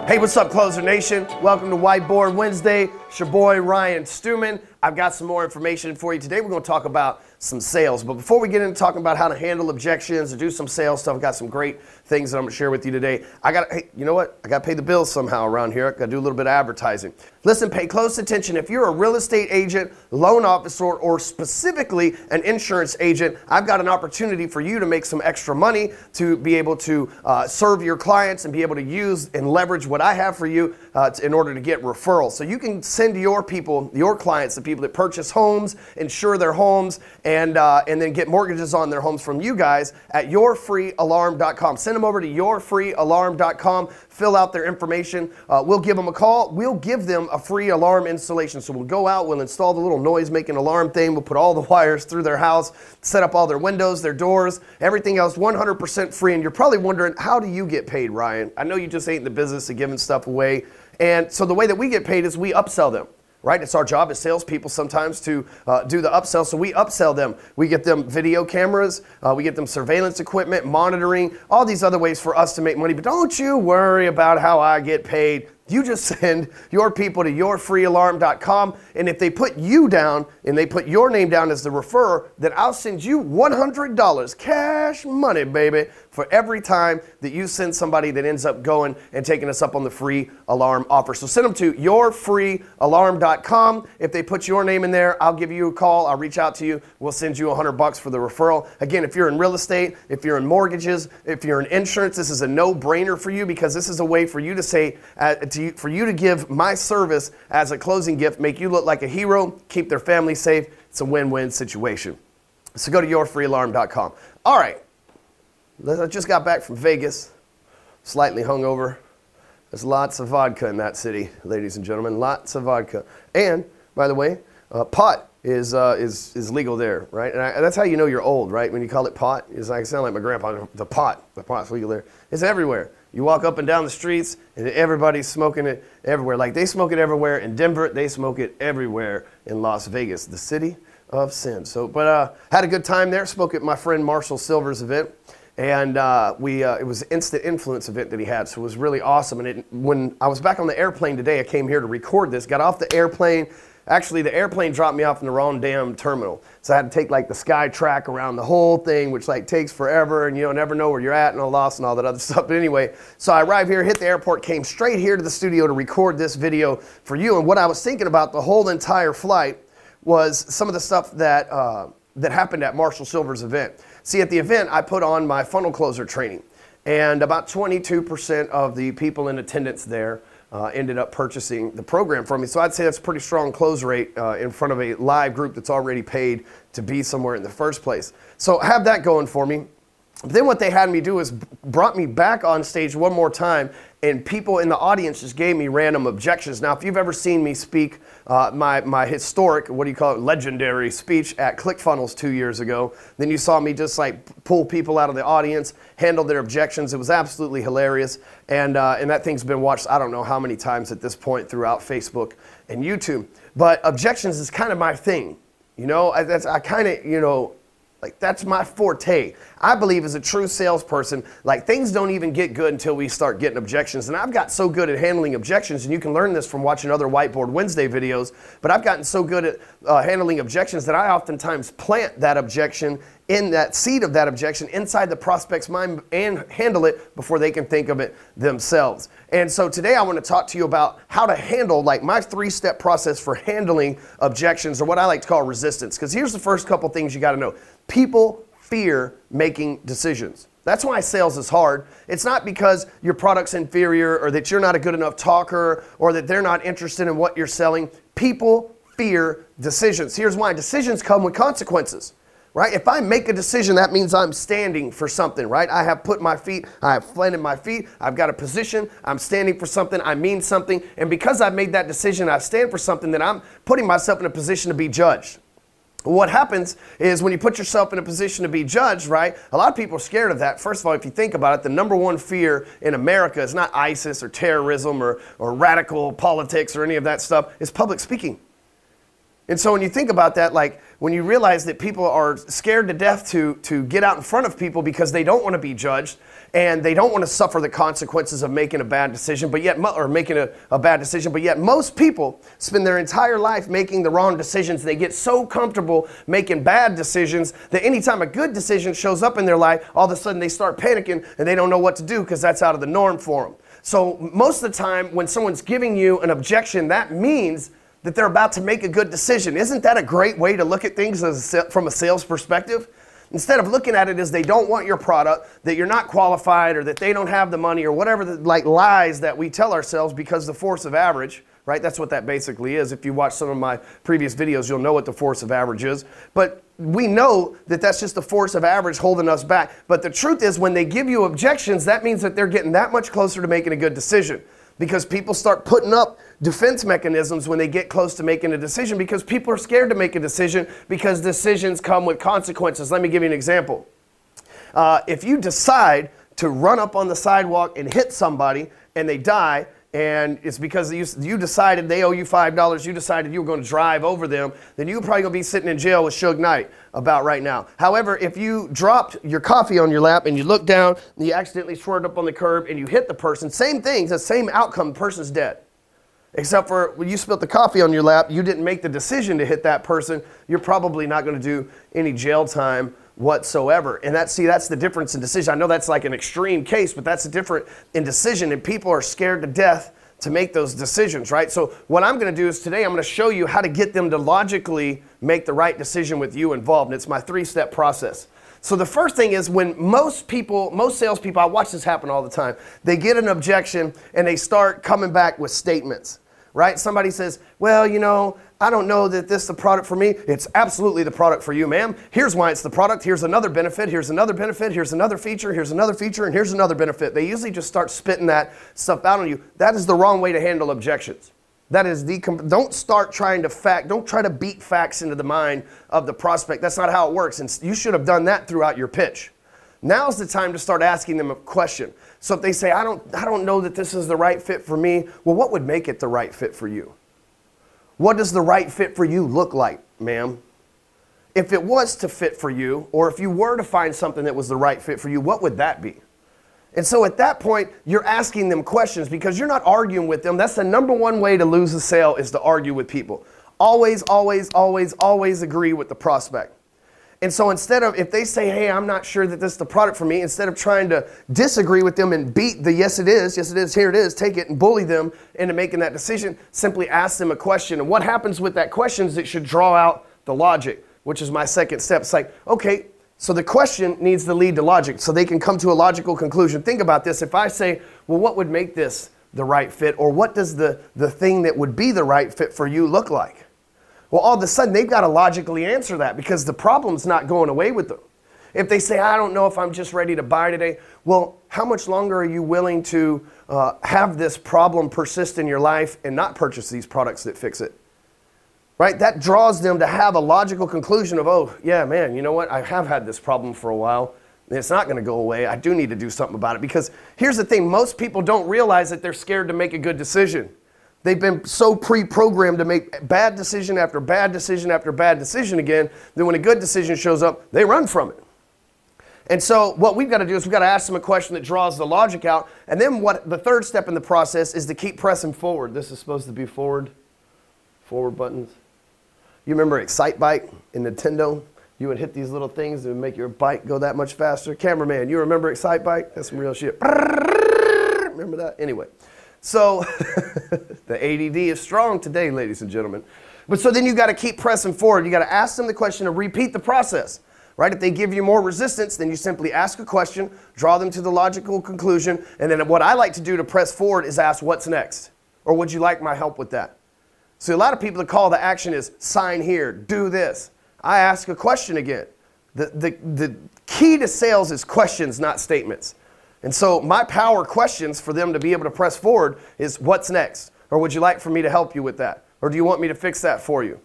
Hey, what's up, Closer Nation? Welcome to Whiteboard Wednesday. It's your boy, Ryan Stewman. I've got some more information for you today. We're going to talk about some sales. But before we get into talking about how to handle objections or do some sales stuff, I've got some great things that I'm going to share with you today. Hey, you know what? I got to pay the bills somehow around here. I got to do a little bit of advertising. Listen, pay close attention. If you're a real estate agent, loan officer, or specifically an insurance agent, I've got an opportunity for you to make some extra money to be able to serve your clients and be able to use and leverage what I have for you in order to get referrals. So you can send your people, your clients, the people that purchase homes, insure their homes, and then get mortgages on their homes from you guys at yourfreealarm.com. Send them over to yourfreealarm.com. Fill out their information. We'll give them a call. We'll give them a free alarm installation. So we'll go out, we'll install the little noise-making alarm thing. We'll put all the wires through their house, set up all their windows, their doors, everything else 100% free. And you're probably wondering, how do you get paid, Ryan? I know you just ain't in the business of giving stuff away. And so the way that we get paid is we upsell them. Right? It's our job as salespeople sometimes to do the upsell. So we upsell them. We get them video cameras. We get them surveillance equipment, monitoring, all these other ways for us to make money. But don't you worry about how I get paid. You just send your people to yourfreealarm.com, and if they put you down and they put your name down as the referrer, then I'll send you $100 cash money, baby, for every time that you send somebody that ends up going and taking us up on the free alarm offer. So send them to yourfreealarm.com. If they put your name in there, I'll give you a call. I'll reach out to you. We'll send you $100 for the referral. Again, if you're in real estate, if you're in mortgages, if you're in insurance, this is a no-brainer for you because this is a way for you to say, for you to give my service as a closing gift, make you look like a hero, keep their family safe. It's a win-win situation. So go to yourfreealarm.com. All right. I just got back from Vegas, slightly hungover. There's lots of vodka in that city, ladies and gentlemen, lots of vodka. And, by the way, pot is legal there, right? And that's how you know you're old, right? When you call it pot, it's like, I sound like my grandpa. The pot's legal there. It's everywhere. You walk up and down the streets, and everybody's smoking it everywhere. Like they smoke it everywhere in Denver, they smoke it everywhere in Las Vegas, the city of sin. So, but had a good time there. Spoke at my friend Marshall Silver's event, and it was an instant influence event that he had. So it was really awesome. And when I was back on the airplane today, I came here to record this. Got off the airplane. Actually, the airplane dropped me off in the wrong damn terminal. So I had to take like the sky track around the whole thing, which like takes forever and you never know where you're at and all lost and all that other stuff. But anyway, so I arrived here, hit the airport, came straight here to the studio to record this video for you. And what I was thinking about the whole entire flight was some of the stuff that, that happened at Marshall Silver's event. See, at the event, I put on my funnel closer training. And about 22% of the people in attendance there ended up purchasing the program from me. So I'd say that's a pretty strong close rate in front of a live group that's already paid to be somewhere in the first place. So I have that going for me. Then what they had me do is brought me back on stage one more time, and people in the audience just gave me random objections. Now, if you've ever seen me speak my historic, legendary speech at ClickFunnels 2 years ago, then you saw me just like pull people out of the audience, handle their objections. It was absolutely hilarious, and that thing's been watched I don't know how many times at this point throughout Facebook and YouTube. But objections is kind of my thing, that's my forte. I believe as a true salesperson, like things don't even get good until we start getting objections. And I've got so good at handling objections, and you can learn this from watching other Whiteboard Wednesday videos, but I've gotten so good at handling objections that I oftentimes plant that objection in that seed of that objection inside the prospect's mind and handle it before they can think of it themselves. And so today I want to talk to you about how to handle like my 3-step process for handling objections, or what I like to call resistance. Because here's the first couple things you got to know. People fear making decisions. That's why sales is hard. It's not because your product's inferior or that you're not a good enough talker or that they're not interested in what you're selling. People fear decisions. Here's why. Decisions come with consequences. Right? If I make a decision, that means I'm standing for something, right? I have put my feet, I have planted my feet, I've got a position, I'm standing for something, I mean something, and because I've made that decision, I stand for something, then I'm putting myself in a position to be judged. What happens is when you put yourself in a position to be judged, right, a lot of people are scared of that. First of all, if you think about it, the number one fear in America is not ISIS or terrorism or radical politics or any of that stuff, it's public speaking. And so when you think about that, like when you realize that people are scared to death to get out in front of people because they don't want to be judged and they don't want to suffer the consequences of making a bad decision, but yet, or making a bad decision, but yet most people spend their entire life making the wrong decisions. They get so comfortable making bad decisions that anytime a good decision shows up in their life, all of a sudden they start panicking and they don't know what to do because that's out of the norm for them. So most of the time when someone's giving you an objection, that means that they're about to make a good decision. Isn't that a great way to look at things from a sales perspective? Instead of looking at it as they don't want your product, that you're not qualified, or that they don't have the money, or whatever the lies that we tell ourselves because the force of average, right? That's what that basically is. If you watch some of my previous videos, you'll know what the force of average is. But we know that that's just the force of average holding us back. But the truth is, when they give you objections, that means that they're getting that much closer to making a good decision. Because people start putting up defense mechanisms when they get close to making a decision, because people are scared to make a decision because decisions come with consequences. Let me give you an example. If you decide to run up on the sidewalk and hit somebody and they die, and it's because you decided they owe you $5, you decided you were going to drive over them, then you're probably going to be sitting in jail with Suge Knight about right now. However, if you dropped your coffee on your lap and you looked down and you accidentally swerved up on the curb and you hit the person, same thing, the same outcome, the person's dead. Except for when you spilled the coffee on your lap, you didn't make the decision to hit that person, you're probably not going to do any jail time whatsoever. And that's the difference in decision. I know that's like an extreme case, but that's the difference in decision, and people are scared to death to make those decisions, right? So what I'm going to do is today I'm going to show you how to get them to logically make the right decision with you involved. And it's my 3-step process. So the first thing is, when most salespeople, I watch this happen all the time, they get an objection and they start coming back with statements, right? Somebody says, well, you know, I don't know that this is the product for me. It's absolutely the product for you, ma'am. Here's why it's the product. Here's another benefit. Here's another benefit. Here's another feature. Here's another feature. And here's another benefit. They usually just start spitting that stuff out on you. That is the wrong way to handle objections. That is don't start trying to don't try to beat facts into the mind of the prospect. That's not how it works. And you should have done that throughout your pitch. Now's the time to start asking them a question. So if they say, I don't know that this is the right fit for me, well, what would make it the right fit for you? What does the right fit for you look like, ma'am? If it was to fit for you, or if you were to find something that was the right fit for you, what would that be? And so at that point, you're asking them questions because you're not arguing with them. That's the #1 way to lose a sale, is to argue with people. Always, always, always, always agree with the prospect. And so instead of, if they say, hey, I'm not sure that this is the product for me, instead of trying to disagree with them and beat the yes it is, here it is, take it, and bully them into making that decision, simply ask them a question. And what happens with that question is it should draw out the logic, which is my second step. It's like, okay, so the question needs to lead to logic so they can come to a logical conclusion. Think about this. If I say, well, what would make this the right fit, or what does the thing that would be the right fit for you look like? Well, all of a sudden, they've got to logically answer that, because the problem's not going away with them. If they say, I don't know if I'm just ready to buy today, well, how much longer are you willing to have this problem persist in your life and not purchase these products that fix it? Right? That draws them to have a logical conclusion of, oh, yeah, man, you know what? I have had this problem for a while, and it's not going to go away. I do need to do something about it. Because here's the thing. Most people don't realize that they're scared to make a good decision. They've been so pre-programmed to make bad decision after bad decision after bad decision again, that when a good decision shows up, they run from it. And so what we've got to do is we've got to ask them a question that draws the logic out. And then what the third step in the process is to keep pressing forward. This is supposed to be forward buttons. You remember Excitebike in Nintendo? You would hit these little things that would make your bike go that much faster. Cameraman, you remember Excitebike? That's some real shit. Remember that? Anyway. So the ADD is strong today, ladies and gentlemen. But so then you got to keep pressing forward. You got to ask them the question and repeat the process, right? If they give you more resistance, then you simply ask a question, draw them to the logical conclusion, and then what I like to do to press forward is ask, what's next? Or would you like my help with that? So a lot of people, the call to action is sign here, do this. I ask a question again. The key to sales is questions, not statements. And so my power questions for them to be able to press forward is, what's next? Or would you like for me to help you with that? Or do you want me to fix that for you?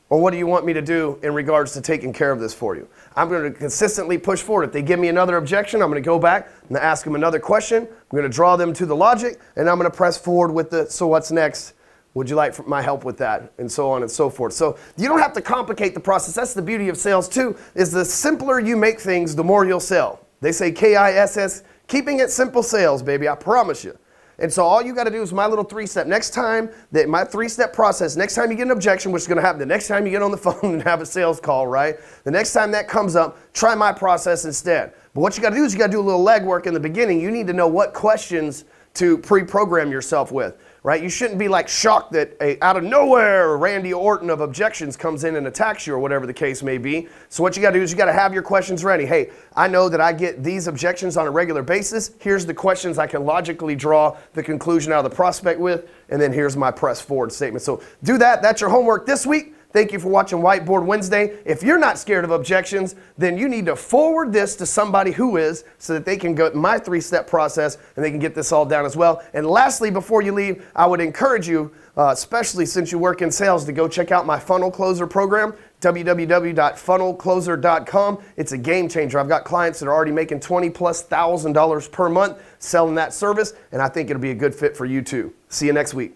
Or what do you want me to do in regards to taking care of this for you? I'm going to consistently push forward. If they give me another objection, I'm going to go back and ask them another question. I'm going to draw them to the logic, and I'm going to press forward with the, so what's next Would you like my help with that? And so on and so forth. So you don't have to complicate the process. That's the beauty of sales too, is the simpler you make things, the more you'll sell. They say KISS, keeping it simple sales, baby, I promise you. And so all you got to do is my little 3-step. Next time, my 3-step process, next time you get an objection, which is going to happen the next time you get on the phone and have a sales call, right? The next time that comes up, try my process instead. But what you got to do is you got to do a little legwork in the beginning. You need to know what questions to pre-program yourself with, right? You shouldn't be like shocked that out of nowhere Randy Orton of Objections comes in and attacks you or whatever the case may be. So what you got to do is you got to have your questions ready. Hey, I know that I get these objections on a regular basis. Here's the questions I can logically draw the conclusion out of the prospect with, and then here's my press forward statement. So do that. That's your homework this week. Thank you for watching Whiteboard Wednesday. If you're not scared of objections, then you need to forward this to somebody who is, so that they can go my 3-step process and they can get this all down as well. And lastly, before you leave, I would encourage you, especially since you work in sales, to go check out my funnel closer program, www.funnelcloser.com. It's a game changer. I've got clients that are already making $20,000+ per month selling that service, and I think it'll be a good fit for you too. See you next week.